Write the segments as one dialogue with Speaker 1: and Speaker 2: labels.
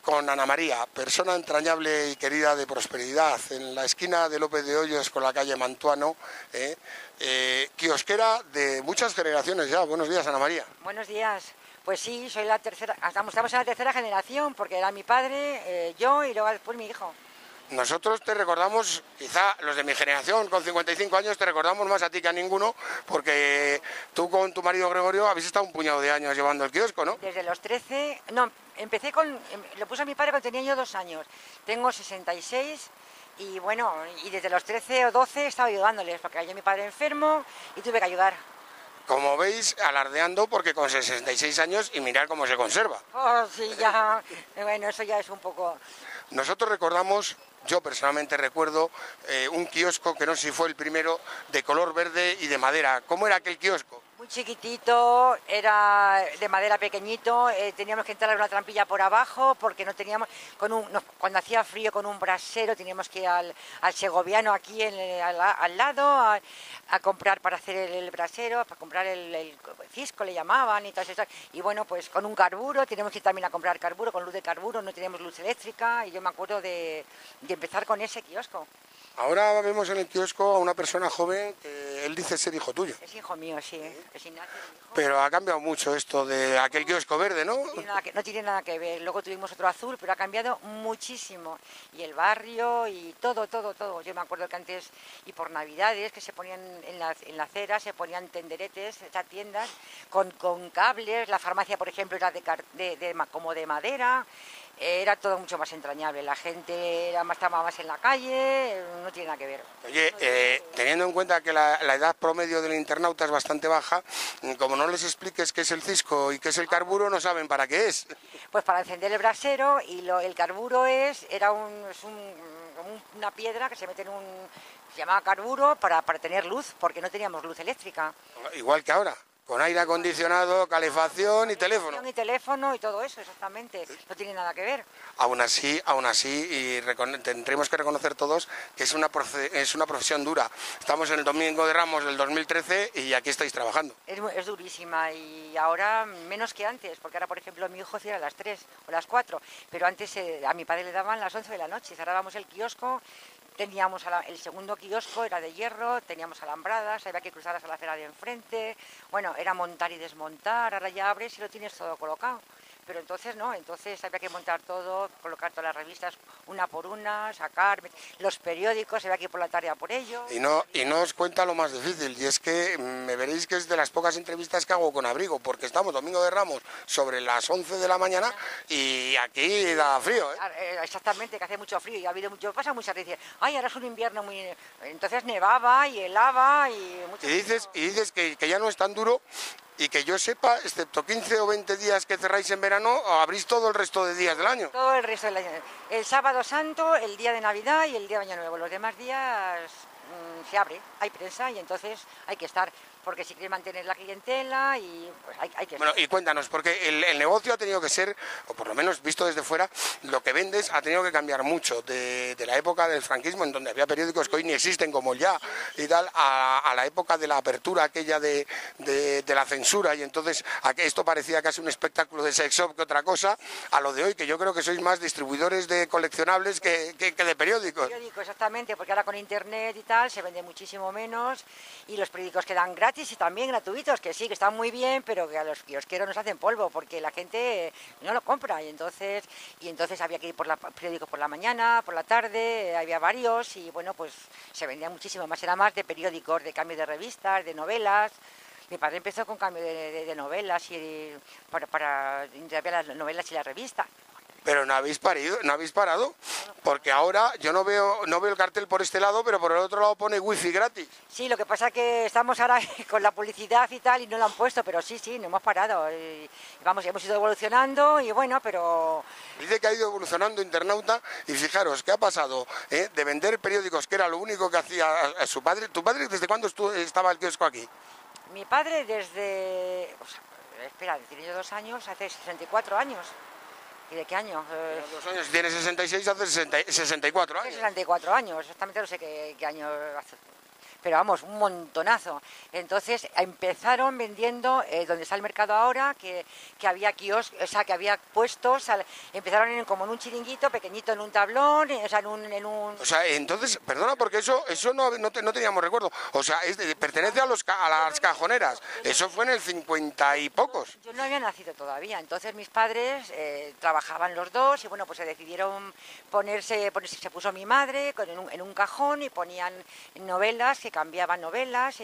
Speaker 1: con Ana María, persona entrañable y querida de Prosperidad, en la esquina de López de Hoyos con la calle Mantuano, kiosquera de muchas generaciones ya. Buenos días, Ana María.
Speaker 2: Buenos días. Pues sí, soy la tercera, estamos en la tercera generación, porque era mi padre, yo y luego después mi hijo.
Speaker 1: Nosotros te recordamos, quizá los de mi generación, con 55 años, te recordamos más a ti que a ninguno, porque tú con tu marido Gregorio habéis estado un puñado de años llevando el kiosco, ¿no?
Speaker 2: Desde los 13, no, lo puse a mi padre cuando tenía yo 2 años. Tengo 66 y bueno, y desde los 13 o 12 he estado ayudándoles, porque cayó mi padre enfermo y tuve que ayudar.
Speaker 1: Como veis, alardeando porque con 66 años y mirar cómo se conserva.
Speaker 2: Oh, sí, ya, bueno, eso ya es un poco...
Speaker 1: Nosotros recordamos, yo personalmente recuerdo, un kiosco que no sé si fue el primero, de color verde y de madera. ¿Cómo era aquel kiosco?
Speaker 2: Muy chiquitito, era de madera pequeñito, teníamos que entrar a una trampilla por abajo porque no teníamos, cuando hacía frío con un brasero teníamos que ir al segoviano aquí al lado a comprar para hacer el brasero, para comprar el cisco le llamaban y todo eso. Y bueno, pues con un carburo, teníamos que ir también a comprar carburo, con luz de carburo, no teníamos luz eléctrica y yo me acuerdo de empezar con ese kiosco.
Speaker 1: Ahora vemos en el kiosco a una persona joven que él dice ser hijo tuyo.
Speaker 2: Es hijo mío, sí, es Ignacio, mi hijo.
Speaker 1: Pero ha cambiado mucho esto de aquel kiosco verde, ¿no?
Speaker 2: No tiene nada que ver. Luego tuvimos otro azul, pero ha cambiado muchísimo. Y el barrio y todo. Yo me acuerdo que antes, y por Navidades, que se ponían en la acera, se ponían tenderetes, estas tiendas, con cables. La farmacia, por ejemplo, era como de madera. Era todo mucho más entrañable, la gente estaba más en la calle, no tiene nada que ver.
Speaker 1: Oye, teniendo en cuenta que la edad promedio del internauta es bastante baja, como no les expliques qué es el cisco y qué es el carburo, no saben para qué es.
Speaker 2: Pues para encender el brasero, y el carburo era una piedra que se mete se llamaba carburo para tener luz, porque no teníamos luz eléctrica.
Speaker 1: Igual que ahora. Con aire acondicionado, calefacción y teléfono.
Speaker 2: Y teléfono y todo eso, exactamente. No tiene nada que ver.
Speaker 1: Aún así, y tendremos que reconocer todos que es una profesión dura. Estamos en el Domingo de Ramos del 2013 y aquí estáis trabajando.
Speaker 2: Es durísima y ahora menos que antes, porque ahora, por ejemplo, mi hijo cierra a las 3 o las 4, pero antes a mi padre le daban las 11 de la noche, cerrábamos el kiosco. Teníamos el segundo kiosco, era de hierro, teníamos alambradas, había que cruzarlas a la acera de enfrente. Bueno, era montar y desmontar, ahora ya abres y lo tienes todo colocado. Pero entonces no, entonces había que montar todo, colocar todas las revistas una por una, sacar los periódicos, había que ir por la tarde a por ellos.
Speaker 1: Y no os cuenta lo más difícil, y es que me veréis que es de las pocas entrevistas que hago con abrigo, porque estamos Domingo de Ramos sobre las 11 de la mañana y aquí da frío, ¿eh?
Speaker 2: Exactamente, que hace mucho frío y ha habido mucho, pasa muchas veces, ay, ahora es un invierno muy... Entonces nevaba y helaba y...
Speaker 1: dices que ya no es tan duro. Y que yo sepa, excepto 15 o 20 días que cerráis en verano, abrís todo el resto de días del año.
Speaker 2: Todo el resto del año. El sábado santo, el día de Navidad y el día de Año Nuevo. Los demás días se abre, hay prensa y entonces hay que estar, porque si quieres mantener la clientela y pues hay que estar.
Speaker 1: Bueno, y cuéntanos, porque el negocio ha tenido que ser, o por lo menos visto desde fuera, lo que vendes ha tenido que cambiar mucho de la época del franquismo, en donde había periódicos que hoy ni existen, como el Ya y tal, a la época de la apertura aquella de la censura, y entonces esto parecía casi un espectáculo de sex shop que otra cosa, a lo de hoy, que yo creo que sois más distribuidores de coleccionables que de periódicos.
Speaker 2: Periódicos, exactamente, porque ahora con internet y tal se vende muchísimo menos, y los periódicos quedan gratis y también gratuitos, que sí, que están muy bien, pero que a los kiosqueros nos hacen polvo, porque la gente no lo compra, y entonces había que ir por periódicos por la mañana, por la tarde, había varios, y bueno, pues se vendía muchísimo más, era más de periódicos, de cambio de revistas, de novelas. Mi padre empezó con cambio de novelas y para intercambiar las novelas y las revistas.
Speaker 1: Pero no habéis parado, porque ahora yo no veo el cartel por este lado, pero por el otro lado pone wifi gratis.
Speaker 2: Sí, lo que pasa es que estamos ahora con la publicidad y tal y no lo han puesto, pero sí, no hemos parado. Hemos ido evolucionando y bueno, pero...
Speaker 1: Dice que ha ido evolucionando internauta y fijaros, ¿qué ha pasado? De vender periódicos, que era lo único que hacía a su padre. ¿Tu padre desde cuándo estaba el kiosco aquí?
Speaker 2: Mi padre desde... tiene yo 2 años, hace 64 años. ¿Y de qué año?
Speaker 1: 2 años, si tiene 66, hace 64 años.
Speaker 2: Hace 64 años, exactamente no sé qué año hace. pero vamos, un montonazo. Entonces empezaron vendiendo donde está el mercado ahora, que había kioscos, o sea, que había puestos, empezaron como en un chiringuito pequeñito, en un tablón, o sea, en un...
Speaker 1: O sea, entonces, perdona, porque eso no teníamos recuerdo. O sea, pertenece a las cajoneras. Eso fue en el 50 y pocos.
Speaker 2: Yo no había nacido todavía, entonces mis padres trabajaban los dos y bueno, pues se decidieron ponerse, se puso mi madre en un cajón y ponían novelas, que cambiaban novelas,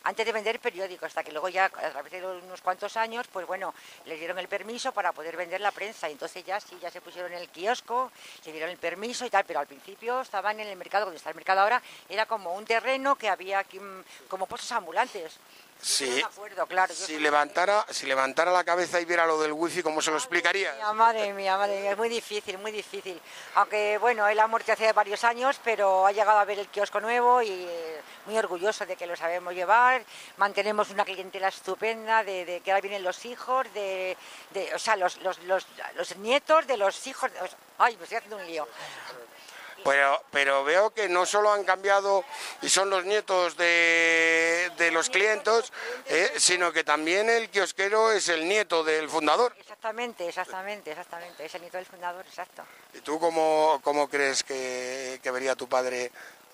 Speaker 2: antes de vender periódicos, hasta que luego ya a través de unos cuantos años, pues bueno, les dieron el permiso para poder vender la prensa y entonces ya sí, ya se pusieron en el kiosco, se dieron el permiso y tal, pero al principio estaban en el mercado, donde está el mercado ahora, era como un terreno que había aquí, como puestos ambulantes.
Speaker 1: Sí,
Speaker 2: no me acuerdo, claro.
Speaker 1: Si levantara la cabeza y viera lo del wifi, ¿cómo se lo explicaría?
Speaker 2: Madre mía, es muy difícil, muy difícil. Aunque bueno, él ha muerto hace varios años, pero ha llegado a ver el kiosco nuevo y muy orgulloso de que lo sabemos llevar. Mantenemos una clientela estupenda, de que ahora vienen los hijos, o sea, los nietos de los hijos. Ay, me estoy haciendo un lío.
Speaker 1: Pero veo que no solo han cambiado y son los nietos de los clientes, sino que también el kiosquero es el nieto del fundador.
Speaker 2: Exactamente, es el nieto del fundador, exacto.
Speaker 1: ¿Y tú cómo crees que vería tu padre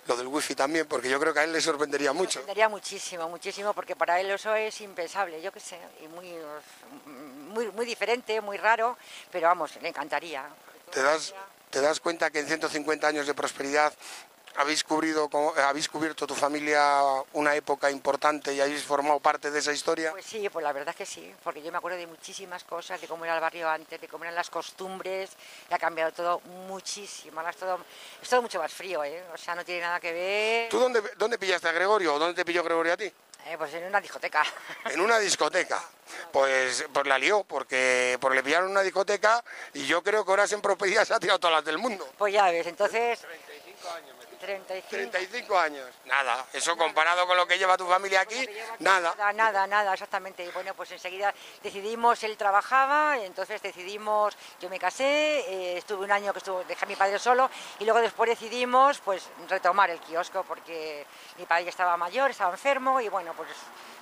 Speaker 1: lo del wifi también? Porque yo creo que a él le sorprendería mucho.
Speaker 2: Le sorprendería muchísimo, muchísimo, porque para él eso es impensable, yo qué sé, y muy diferente, muy raro, pero vamos, le encantaría.
Speaker 1: ¿Te das cuenta que en 150 años de prosperidad habéis cubierto tu familia una época importante y habéis formado parte de esa historia?
Speaker 2: Pues sí, pues la verdad es que sí, porque yo me acuerdo de muchísimas cosas, de cómo era el barrio antes, de cómo eran las costumbres, y ha cambiado todo muchísimo, ahora es todo mucho más frío, o sea, no tiene nada que ver.
Speaker 1: ¿Tú dónde pillaste a Gregorio o dónde te pilló Gregorio a ti?
Speaker 2: Pues en una discoteca.
Speaker 1: En una discoteca. Pues la lió, porque le pillaron una discoteca y yo creo que ahora en prosperidad se ha tirado todas las del mundo.
Speaker 2: Pues ya ves, entonces...
Speaker 1: 35 años. 35 años. Nada, eso comparado con lo que lleva tu familia aquí, nada.
Speaker 2: Nada, exactamente. Y bueno, pues enseguida decidimos, él trabajaba, y entonces decidimos, yo me casé, estuve un año dejé a mi padre solo y luego después decidimos pues retomar el kiosco porque mi padre ya estaba mayor, estaba enfermo y bueno, pues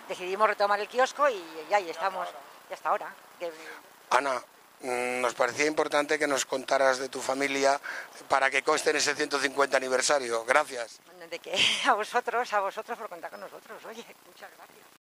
Speaker 2: decidimos retomar el kiosco y ahí estamos, ya hasta ahora.
Speaker 1: Ana, nos parecía importante que nos contaras de tu familia para que conste en ese 150 aniversario. Gracias.
Speaker 2: De que a vosotros por contar con nosotros. Oye, muchas gracias.